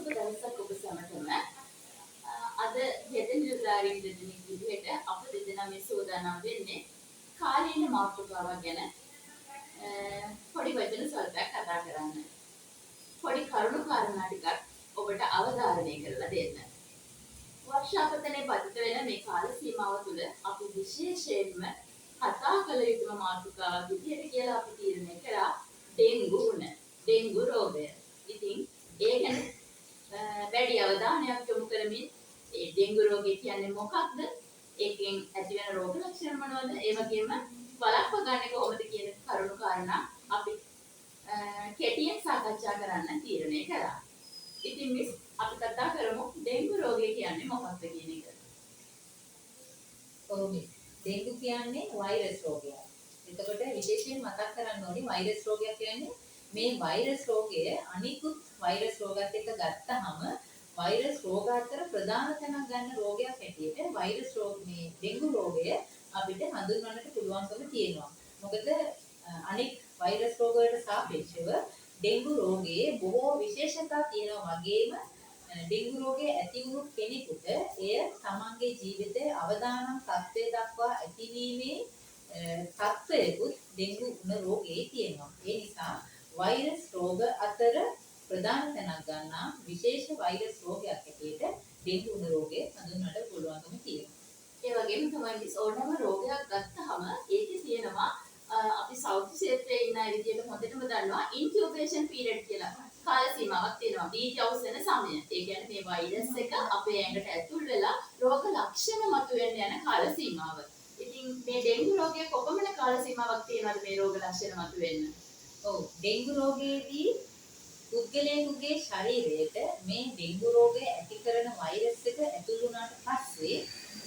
සුබ දවසක් ඔබ සැමටම. අද හෙද නිලධාරීන් දෙදෙනෙක් විදිහට අප දෙදෙනා මේ සෝදානම් වෙන්නේ කාලීන මාතෘකාවක් ගැන පොඩි වචන සල්පයක් කතා කරන්න. පොඩි කරුණු කාරණා ටිකක් ඔබට අවධාරණය කරලා දෙන්න. වර්ෂාපතනයේ පතිත වෙන මේ කාල සීමාව තුළ අපි විශේෂයෙන්ම කතා කළ යුතුම මාතෘකාවක් විදිහට කියලා අපි තීරණය කළා ඩෙන්ගු රෝගය. ඉතින් ඒ ගැන වැඩි අවධානයක් යොමු කරමින් ඒ ඩෙන්ගු රෝගය කියන්නේ මොකක්ද? ඒකෙන් ඇතිවන රෝග ලක්ෂණ මොනවද? ඒ වගේම වළක්වා ගන්න කොහොමද කියන කරුණු කාරණා අපි කෙටියෙන් සාකච්ඡා කරන්න තීරණය කළා. ඉතින් මිස් අපි කතා කරමු ඩෙන්ගු රෝගය කියන්නේ මොකක්ද කියන එක. ඔව් මිස්. ඩෙන්ගු කියන්නේ වෛරස් රෝගයක්. එතකොට විශේෂයෙන් මතක් කරන්න ඕනේ වෛරස් රෝගයක් කියන්නේ මේ වෛරස් රෝගය අනිකුත් වෛරස් රෝගات එක්ක ගත්තහම වෛරස් රෝග අතර ප්‍රධාන තැනක් ගන්න රෝගයක් හැටියට වෛරස් රෝග මේ ඩෙන්ගු රෝගය අපිට හඳුන්වන්නට පුළුවන්කම තියෙනවා. මොකද අනික් වෛරස් රෝග වලට සාපේක්ෂව ඩෙන්ගු රෝගයේ බොහෝ විශේෂතා තියෙනවා වගේම ඩෙන්ගු රෝගය ඇති වූ කෙනෙකුට එය තමන්ගේ ජීවිතයේ අවදානම් තත්ත්වයට දක්වා ඇතිවීමේ තත්ත්වයකුත් ඩෙන්ගු රෝගයේ තියෙනවා. ඒ නිසා වෛරස් රෝග අතර ප්‍රධාන තැනක් ගන්නා විශේෂ වෛරස් රෝගයක් හැටියට ඩෙන්ගු රෝගය හඳුන්වන්නට පුළුවන්කම තියෙනවා. ඒ වගේම තමයි ඕනම රෝගයක් ගත්තහම ඒකේ තියෙනවා අපි සෞඛ්‍ය ක්ෂේත්‍රයේ ඉන්න අය විදියට හොඳටම දන්නවා ඉන්කියුබේෂන් පීරියඩ් කියලා කාල සීමාවක් තියෙනවා. බීජ අවසන සමය. ඒ කියන්නේ මේ වෛරස් එක අපේ ඇඟට ඇතුල් වෙලා රෝග ලක්ෂණ මතුවෙන්න යන කාල සීමාව. ඉතින් මේ ඩෙන්ගු රෝගයේ කොපමණ කාල සීමාවක් තියෙනවද මේ රෝග ලක්ෂණ මතුවෙන්න? ඔව් ඩෙන්ගු රෝගයේදී පුද්ගලයෙකුගේ ශරීරයට මේ ඩෙන්ගු රෝගය ඇති කරන වෛරස් එක ඇතුළු වුණාට පස්සේ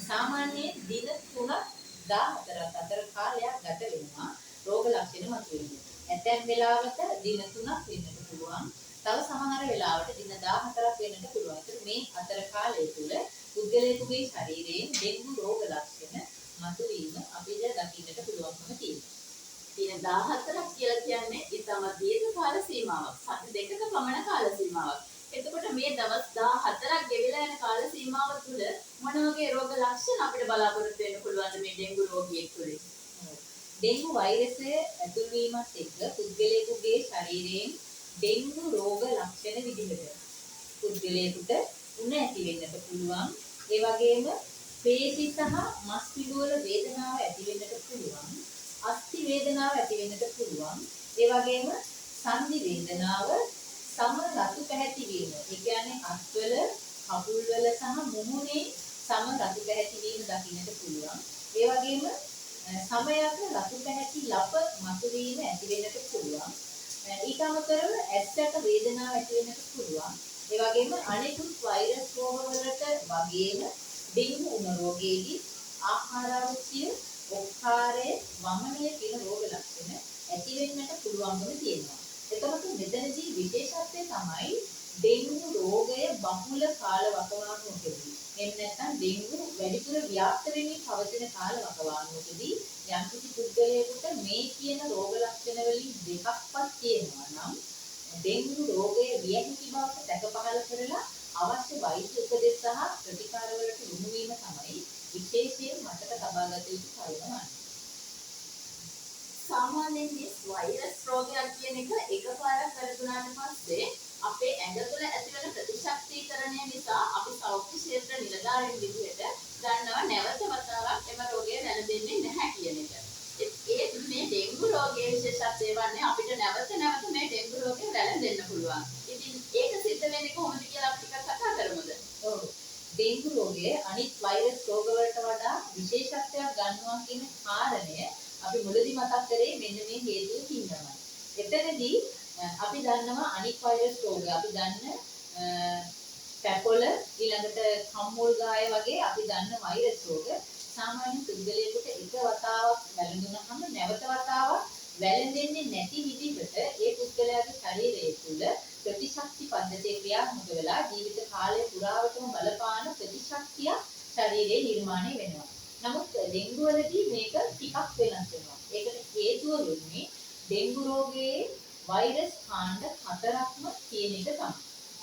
සාමාන්‍යයෙන් දින 3-14ක් අතර කාලයක් ගත වෙනවා රෝග ලක්ෂණ මතුවෙන්න. ඇතැම් වෙලාවට දින 3ක් වෙන්නත් පුළුවන්. තව සමහර වෙලාවට දින 14ක් වෙන්නත් පුළුවන්. මේ අතර කාලය තුල පුද්ගලයෙකුගේ ශරීරයෙන් ඩෙන්ගු රෝග ලක්ෂණ මතුවීම අපිට දකින්නට පුළුවන්කම තියෙනවා. දින 14ක් කියලා කියන්නේ ඊටම දීර්ඝ කාල සීමාවක්. සති දෙකක පමණ කාල සීමාවක්. එතකොට මේ දවස් 14ක් ගෙවිලා යන කාල සීමාව තුළ මොන වගේ රෝග ලක්ෂණ අපිට බලාපොරොත්තු වෙන්න පුළුවන්ද මේ ඩෙන්ගු රෝගියෙක් තුළින්? ඩෙන්ගු වෛරසය ඇතුල් වීමත් එක්ක පුද්ගලයෙකුගේ ශරීරයෙන් ඩෙන්ගු රෝග ලක්ෂණ විදිහට පුද්ගලයෙකුට උණ ඇති වෙන්නට පුළුවන්. ඒ වගේම පේශි සහ මස් පිඩු වල වේදනාව ඇති වෙන්නට පුළුවන්. අස්ථි වේදනාව ඇති වෙන්නට පුළුවන්. ඒ වගේම සන්ධි වේදනාව සම රතු පැහැති වීම. ඒ කියන්නේ අත්වල, කකුල්වල සහ මුහුණේ සම රතු පැහැති වීම දකින්නට පුළුවන්. ඒ වගේම සමයක රතු පැහැති ලප මතුවීම ඇති වෙන්නට පුළුවන්. ඊට අමතරව ඇස්යට වේදනාව ඇති වෙන්නට පුළුවන්. ඒ වගේම අනෙකුත් වෛරස් රෝග වලට වගේම ඩෙන්ගු රෝගයේදී ආහාර රුචිය, ඔක්කාරය, වමනය කියන රෝග ලක්ෂණ ඇති වෙන්නට පුළුවන්කම තියෙනවා. එතකොට මෙතනදී විශේෂත්වය තමයි ඩෙන්ගු රෝගය බහුල කාල වකවානුවකදී එහෙම නැත්නම් ඩෙන්ගු වැඩිපුර ව්‍යාප්ත වෙමින් පවතින කාල වකවානුවකදී යම්කිසි පුද්ගලයෙකුට මේ කියන රෝග ලක්ෂණ වලින් දෙකක්වත් තියෙනවා නම් ඩෙන්ගු රෝගය විය හැකි බවට දැක පහළ කරලා අවශ්‍ය වෛද්‍ය උපදෙස් සහ ප්‍රතිකාර වලට යොමු වීම තමයි විශේෂයෙන් මතක තබා ගත යුතු කරුණ. සාමාන්‍යයෙන් මේ වෛරස් රෝගයක් කියන එක එකපාරක් වැළඳුනාට පස්සේ අපේ ඇඟ තුළ ඇතිවන ප්‍රතිශක්තිකරණය නිසා අපි සෞඛ්‍ය ක්ෂේත්‍ර නිලධාරීන් විදිහට ගන්නවා නැවත වතාවක් එම රෝගය වැළඳෙන්නේ නැහැ කියන එක. ඒ මේ ඩෙන්ගු රෝගයේ විශේෂත්වය වන්නේ අපිට නැවත මේ ඩෙන්ගු රෝගය වැළඳෙන්න පුළුවන්. ඉතින් ඒක සිද්ධ වෙන්නේ කොහොමද කියලා අපි ටිකක් කතා කරමුද? ඔව්. ඩෙන්ගු රෝගය අනිත් වෛරස් රෝග වලට වඩා විශේෂත්වයක් ගන්නවා කියන කාරණය අපි මුලදී මතක් කරේ මෙන්න මේ හේතුවකින් තමයි. එතනදී අපි දන්නවා අනික් වෛරස් රෝග අපි දන්න පැපොල ඊළඟට කම්මුල් ගාය වගේ අපි දන්න වෛරස් රෝග සාමාන්‍ය පුද්ගලයෙකුට එක වතාවක් වැළඳුනහම නැවත වතාවක් වැළඳෙන්නේ නැති විදිහට ඒ පුද්ගලයාගේ ශරීරය තුළ ප්‍රතිශක්ති පද්ධතිය ක්‍රියාත්මක වෙලා ජීවිත කාලය පුරාවටම බලපාන ප්‍රතිශක්තිය ශරීරයේ නිර්මාණය වෙනවා. නමුත් ඩෙන්ගු වලදී මේක ටිකක් වෙනස් වෙනවා. ඒකට හේතුව වෙන්නේ ඩෙන්ගු රෝගයේ වෛරස් කාණ්ඩ 4ක්ම තියෙන එක තමයි.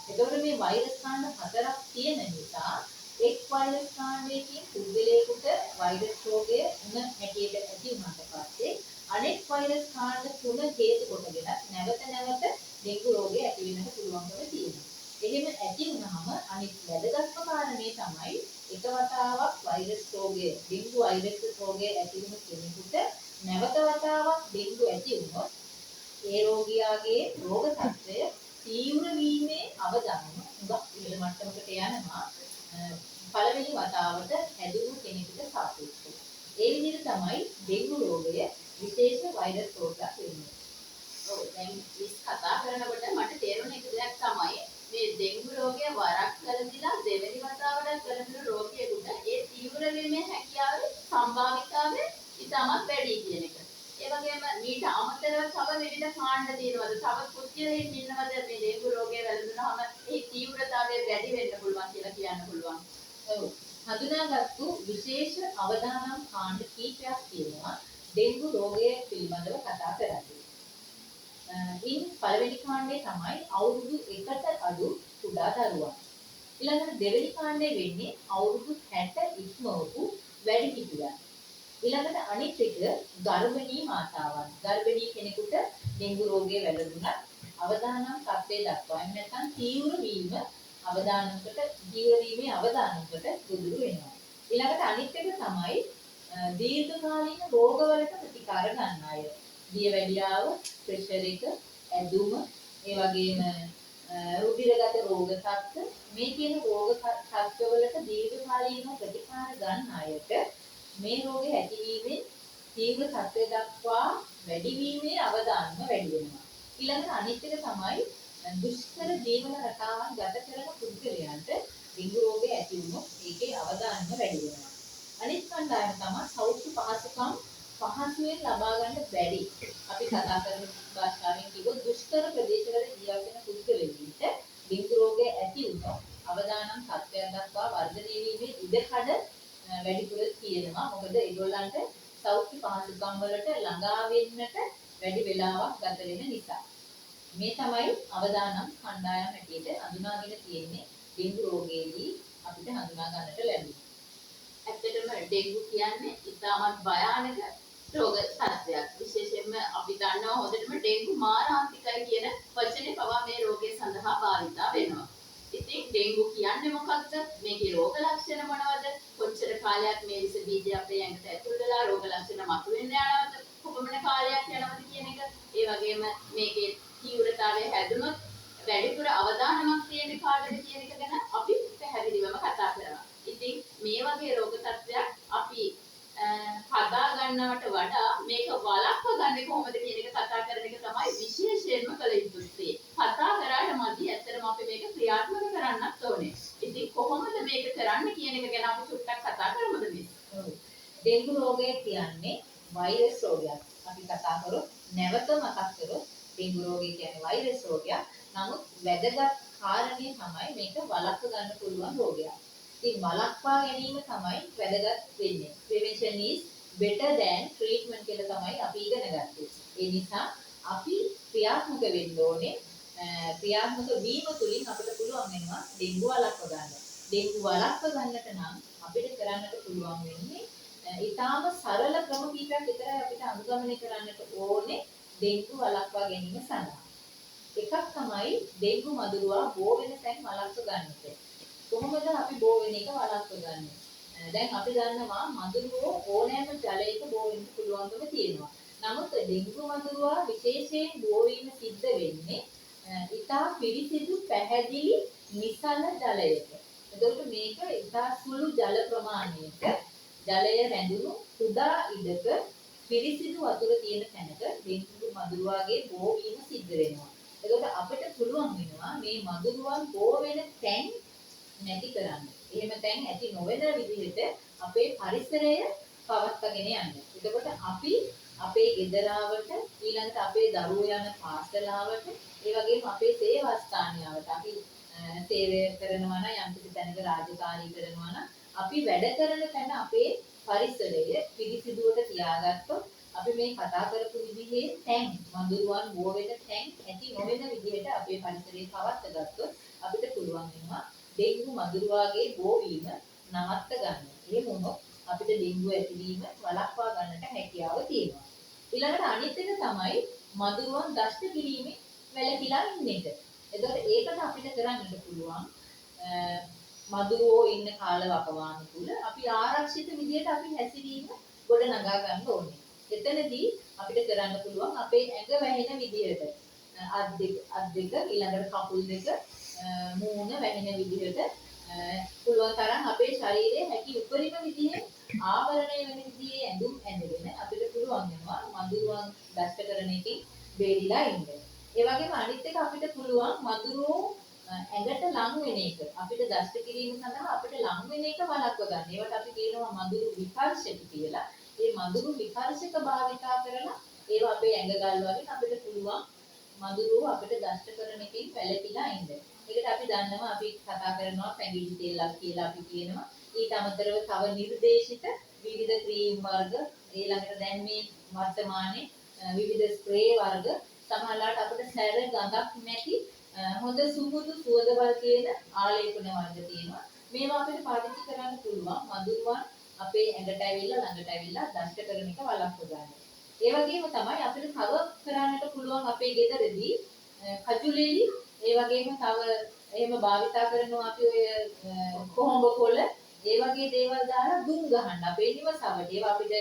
එතකොට මේ වෛරස් කාණ්ඩ 4ක් තියෙන නිසා එක් වෛරස් කාණ්ඩයකින් පුද්ගලයෙකුට වෛරස් රෝගය උණ හැටියට ඇති වුණාට පස්සේ අනෙක් වෛරස් කාණ්ඩ 3 හේතු කොටගෙන නැවත නැවත ඩෙන්ගු රෝගය ඇති වෙන්නට පුළුවන්කම තියෙනවා. එහෙම ඇති වුණාම අනිත් වැදගත්ම කාරණේ තමයි එක වතාවක් වෛරස් රෝගය ඩෙන්ගු වෛරස් රෝගය ඇති වුණු කෙනෙකුට නැවත වතාවක් ඩෙන්ගු ඇති වුණොත් ඒ රෝගියාගේ රෝග තත්ත්වය තීව්‍ර වීමේ අවදානම හුඟක් ඉහළ මට්ටමකට යනවා පළවෙනි වතාවට හැදුණු කෙනෙකුට සාපේක්ෂව. ඒ විදිහට තමයි ඩෙන්ගු රෝගය විශේෂ වෛරස් රෝගයක් වෙන්නේ. ඔව් දැන් විස් කතා කරනකොට මට තේරුණ එක දෙයක් තමයි මේ ඩෙන්ගු රෝගය වරක් කරදිලා දෙවෙනි වතාවට කරදින රෝගියෙකුට ඒ තීව්‍ර වීමේ හැකියාවේ සම්භාවිතාවය ඉතාමත් වැඩි කියන එක. ඒ වගේම මීට අමතරව තව විවිධ කාණ්ඩ තියෙනවද? තව පුද්ගලයන් ඉන්නවද මේ ඩෙන්ගු රෝගය වැළඳුනහම ඒ තීව්‍රතාවය වැඩි වෙන්න පුළුවන් කියලා කියන්න පුළුවන්. ඔව්. හඳුනාගත්තු විශේෂ අවදානම් කාණ්ඩ කීපයක් තියෙනවා ඩෙන්ගු රෝගය පිළිබඳව කතා කරන්නේ. ඉන් පළවෙනි කාණ්ඩය තමයි අවුරුදු 1ට අඩු කුඩා දරුවන්. ඊළඟට දෙවෙනි කාණ්ඩය වෙන්නේ අවුරුදු 60 ඉක්මවපු වැඩිහිටියන්. ඊළඟට අනිත් එක ගර්භණී මාතාවන්. ගර්භණී කෙනෙකුට ඩෙන්ගු රෝගය වැළඳුනත් අවදානම් තත්ත්වයේ දක්වා එහෙම නැත්නම් තීව්‍ර වීමේ අවදානමකට ගොදුරු වෙනවා. ඊළඟට අනිත් එක තමයි දීර්ඝකාලීන රෝගවලට ප්‍රතිකාර ගන්න අය. දියවැඩියාව, ප්‍රෙෂර් එක, ඇදුම, ඒ වගේම රුධිරගත රෝග තත්ත්ව මේ කියන රෝග තත්ත්වවලට දීර්ඝකාලීන ප්‍රතිකාර ගන්න අයට මේ රෝගය ඇතිවීමෙන් තීව්‍ර තත්ත්වය දක්වා වැඩිවීමේ අවදානම වැඩි වෙනවා. ඊළඟට අනිත් එක තමයි දුෂ්කර ජීවන රටාවන් ගත කරන පුද්ගලයන්ට ඩෙන්ගු රෝගය ඇති වුණොත් ඒකේ අවදානම වැඩි වෙනවා. අනිත් කණ්ඩායම තමයි සෞඛ්‍ය පහසුකම් පහසුවෙන් ලබා ගන්න බැරි. අපි කතා කරන භාෂාවෙන් කිව්වොත් දුෂ්කර ප්‍රදේශවල ජීවත් වෙන පුද්ගලයන්ට ඩෙන්ගු රෝගය ඇති වුණොත් අවදානම් තත්ත්වයන් දක්වා වර්ධනය වීමේ ඉඩකඩ වැඩිපුර තියෙනවා. මොකද ඒගොල්ලන්ට සෞඛ්‍ය පහසුකම් වලට ළඟා වෙන්නට වැඩි වෙලාවක් ගත වෙන නිසා. මේ තමයි අවදානම් කණ්ඩායම් හැටියට හඳුනාගෙන තියෙන්නේ ඩෙන්ගු රෝගයේදී අපිට හඳුනා ගන්නට ලැබෙනවා. ඇත්තටම ඩෙන්ගු කියන්නේ ඉතාමත් භයානක රෝග තත්ත්වයක්. විශේෂයෙන්ම අපි දන්නවා හොඳටම ඩෙන්ගු මාරාන්තිකයි කියන වචනේ පවා මේ රෝගය සඳහා භාවිතා වෙනවා. ඉතින් ඩෙන්ගු කියන්නේ මොකක්ද? මේකේ රෝග ලක්ෂණ මොනවද? කොච්චර කාලයක් මේ විස බීජය අපේ ඇඟට ඇතුල් වෙලා රෝග ලක්ෂණ මතුවෙන්න යනවද? කොපමණ කාලයක් යනවද කියන එක. ඒ වගේම මේකේ තීව්‍රතාවය හැදුනොත් වැඩිපුර අවදානමක් තියෙන කාටද කියන එක ගැන අපි පැහැදිලිවම කතා කරනවා. ඉතින් මේ වගේ රෝග තත්ත්වයක් අපි හදා ගන්නවට වඩා මේක වළක්ව ගන්නේ කොහොමද කියන එක කතා කරන එක තමයි විශේෂයෙන්ම කළ යුත්තේ. කතා කරාට මදි ඇත්තටම අපි මේක ක්‍රියාත්මක කරන්නත් ඕනේ. ඉතින් කොහොමද මේක කරන්න කියන එක ගැන අපි චුට්ටක් කතා කරමුද මේ? ඩෙන්ගු රෝගය කියන්නේ වෛරස් රෝගයක්. අපි කතා කරොත් නැවත මතක් කරොත් ඩෙන්ගු රෝගය කියන්නේ වෛරස් රෝගයක්. නමුත් වැදගත් කාරණේ තමයි මේක වළක්ව ගන්න පුළුවන් රෝගයක්. ඉතින් වළක්වා ගැනීම තමයි වැදගත් වෙන්නේ. Prevention is better than treatment කියලා තමයි අපි ඉගෙන ගත්තේ. ඒ නිසා අපි ක්‍රියාත්මක වෙන්න ඕනේ. ක්‍රියාත්මක වීම තුළින් අපිට පුළුවන් වෙනවා ඩෙන්ගු වළක්ව ගන්න. ඩෙන්ගු වළක්ව ගන්නට නම් අපිට කරන්නට පුළුවන් වෙන්නේ ඊටාම සරල ක්‍රම කීපයක් විතරයි අපිට අනුගමනය කරන්නට ඕනේ ඩෙන්ගු වළක්වා ගැනීම සඳහා. එකක් තමයි ඩෙන්ගු මදුරුවා බෝ වෙන තැන් වළක්ව ගන්න එක. කොහොමද අපි බෝ වෙන එක වළක්ව ගන්නේ? දැන් අපි දන්නවා මදුරුවෝ ඕනෑම ජලයක බෝ වෙන්න පුළුවන්කම තියෙනවා. නමුත් ඩෙන්ගු මදුරුවා විශේෂයෙන් බෝ වීම සිද්ධ වෙන්නේ ඉතා පිරිසිදු පැහැදිලි නිසල ජලයක. එතකොට මේක ඉතා සුළු ජල ප්‍රමාණයක ජලය රැඳුණු කුඩා ඉඩක පිරිසිදු වතුර තියෙන තැනක ඩෙන්ගු මදුරුවාගේ බෝ වීම සිද්ධ වෙනවා. එතකොට අපිට පුළුවන් වෙනවා මේ මදුරුවන් බෝ වෙන තැන් නැති කරන්න. එහෙම තැන් ඇති නොවන විදිහට අපේ පරිසරය පවත්වාගෙන යන්න. එතකොට අපි අපේ ගෙදරාවට ඊළඟට අපේ දරුවෝ යන පාසලාවට ඒ වගේම අපේ සේවා ස්ථානයවට අපි සේවය කරනවා නම් යම් කිසි තැනක රාජකාරී කරනවා නම් අපි වැඩ කරන තැන අපේ පරිසරය පිරිසිදුවට තියාගත්තොත් අපි මේ කතා කරපු විදිහේ තැන් මඳුරුවන් බෝ වෙන තැන් ඇති නොවන විදිහට අපේ පරිසරය පවත්වා ගත්තොත් අපිට පුළුවන් වෙනවා ඩෙන්ගු මදුරුවාගේ බෝවීම නවත්ත ගන්න. එහෙම වුණොත් අපිට ඩෙන්ගු ඇතිවීම වළක්වා ගන්නට හැකියාව තියෙනවා. ඊළඟට අනිත් එක තමයි මදුරුවන් දෂ්ට කිරීමෙන් වැළකීලා ඉන්න එක. එතකොට ඒකට අපිට කරන්නට පුළුවන් මදුරුවෝ ඉන්න කාලවකවානු තුල අපි ආරක්ෂිත විදියට අපි හැසිරීම ගොඩ නගා ගන්න ඕනේ. එතනදී අපිට කරන්න පුළුවන් අපේ ඇඟ වැහෙන විදියට අත් දෙක ඊළඟට කකුල් දෙක මූණ වැහෙන විදිහට පුළුවන් තරම් අපේ ශරීරයේ හැකි උපරිම විදිහේ ආවරණය වෙන විදිහේ ඇඳුම් ඇඳගෙන අපිට පුළුවන් වෙනවා මදුරුවන් දෂ්ට කරන එකෙන් බේරිලා ඉන්න. ඒ වගේම අනිත් එක අපිට පුළුවන් මදුරුවෝ ඇඟට ලං වෙන එක. අපිට දෂ්ට කිරීම සඳහා අපිට ලං වෙන එක වළක්ව ගන්න. ඒවට අපි කියනවා මදුරු විකර්ෂක කියලා. මේ මදුරු විකර්ෂක භාවිතා කරලා ඒවා අපේ ඇඟ ගල්වගෙන අපිට පුළුවන් මදුරුව අපිට දෂ්ට කරන එකෙන් වැළකීලා ඉන්න. ඒකට අපි දන්නවා අපි කතා කරනවා පැඟිරි තෙල්ලක් කියලා අපි කියනවා. ඊට අමතරව තව නිර්දේශිත විවිධ ක්‍රීම් වර්ග ඊළඟට දැන් මේ වර්තමානයේ විවිධ ස්ප්‍රේ වර්ග සමහරවිට අපිට සැර ගඳක් නැති හොඳ සුමුදු සුවඳවල් තියෙන ආලේපන වර්ග තියෙනවා. මේවා අපිට පාවිච්චි කරන්න පුළුවන් මදුරුවන් අපේ ඇඟට ඇවිල්ලා ළඟට ඇවිල්ලා දෂ්ට කරන එක වළක්ව ගන්න. ඒ වගේම තමයි අපිට තව කරන්නට පුළුවන් අපේ ගෙදරදී කජුලෙලි ඒ වගේම තව එහෙම භාවිතා කරනවා අපි ඔය කොහොඹ කොළ ඒ වගේ දේවල් දාලා දුම් ගහන්න අපේ නිවසවට. ඒවා අපිට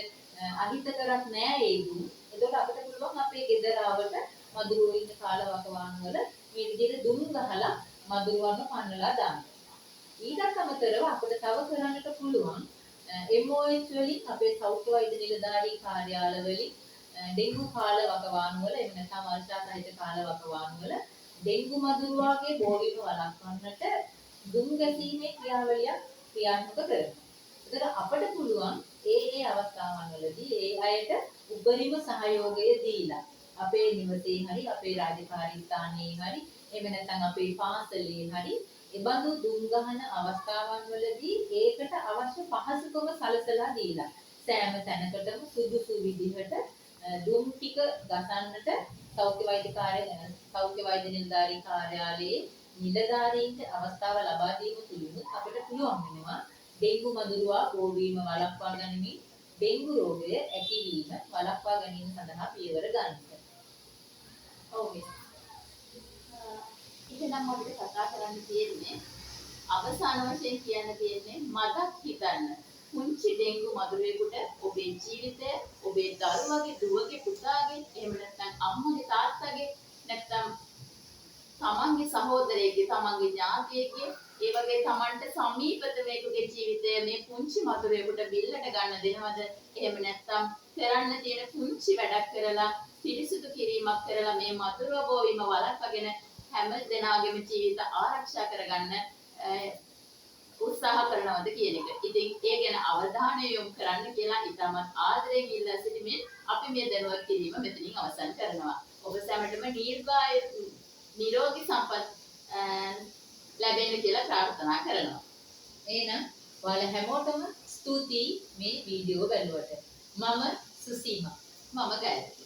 අහිතකරක් නෑ ඒ දුම්. ඒකට අපිට පුළුවන් අපේ ගෙදර ආවට මදුරුවෝ ඉන්න කාලවකවානු වල මේ විදිහට දුම් ගහලා මදුරුවන්ව පන්නලා දාන්න. ඊටත් අමතරව අපිට තව කරන්නට පුළුවන් MOH වලින් අපේ සෞඛ්‍ය වෛද්‍ය නිලධාරී කාර්යාල වලින් ඩෙන්ගු කාලවකවානු වල එහෙම නැත්නම් වර්ෂා සහිත කාලවකවානු වල ඩෙන්ගු මදුරුවාගේ බෝවීම වළක්වන්නට දුම් ගැසීමේ ක්‍රියාවලියක් ක්‍රියාත්මක කරනවා. ඒතර අපිට පුළුවන් ඒ අවස්ථාවන් වලදී ඒ අයට උපරිම සහයෝගය දීලා අපේ නිවසේ හරි අපේ රාජකාරී ස්ථානයේ හරි එහෙම නැත්නම් අපේ පාසලේ හරි එබඳු දුම් ගහන අවස්ථාවන් වලදී ඒකට අවශ්‍ය පහසුකම සලසලා දීලා සෑම තැනකටම සුදුසු විදිහට දුම් ටික ගසන්නට සෞඛ්‍ය වෛද්‍ය නිලධාරී කාර්යාලයේ නිලධාරීන්ට අවස්ථාව ලබා දීම තුලින් අපිට පුළුවන් වෙනවා ඩෙන්ගු මදුරුවා බෝවීම වළක්වා ගැනීම ඩෙන්ගු රෝගය ඇතිවීම වළක්වා ගැනීම සඳහා පියවර ගන්නට. ඔව් මිස්. ඉතින් අපිට කතා කරන්න තියෙන්නේ අවසාන වශයෙන් කියන්න තියෙන්නේ මදක් හිතන්න. පුංචි ඩෙන්ගු මදුරුවෙකුට ඔබේ ජීවිතය, ඔබේ දරුවගේ දුවගේ පුතාගේ, එහෙම නැත්නම් අම්මගේ තාත්තගේ, නැත්නම් තමන්ගේ සහෝදරයෙක්ගේ, තමන්ගේ ඥාතියෙක්ගේ, ඒ වගේ තමන්ට සමීපතමෙකුගේ ජීවිතය මේ පුංචි මදුරුවෙකුට බිල්ලට ගන්න දෙනවද? එහෙම නැත්නම් කරන්න තියෙන පුංචි වැඩක් කරලා පිරිසිදු කිරීමක් කරලා මේ මදුරුව බෝවීම වළක්වාගෙන හැම දෙනාගේම ජීවිත ආරක්ෂා කරගන්න උත්සාහ කරනවද කියන එක. ඉතින් ඒ ගැන අවධානය යොමු කරන්න කියලා ඉතාමත් ආදරයෙන් ඉල්ලා සිටිමින් අපි මේ දැනුවත් කිරීම මෙතනින් අවසන් කරනවා. ඔබ සැමටම නිරෝගී සම්පත් ලැබෙන්න කියලා ප්‍රාර්ථනා කරනවා. එහෙනම් ඔයාලා හැමෝටම ස්තුතියි මේ වීඩියෝ බලුවට. මම සුසීමා. මම ගයත්‍රි.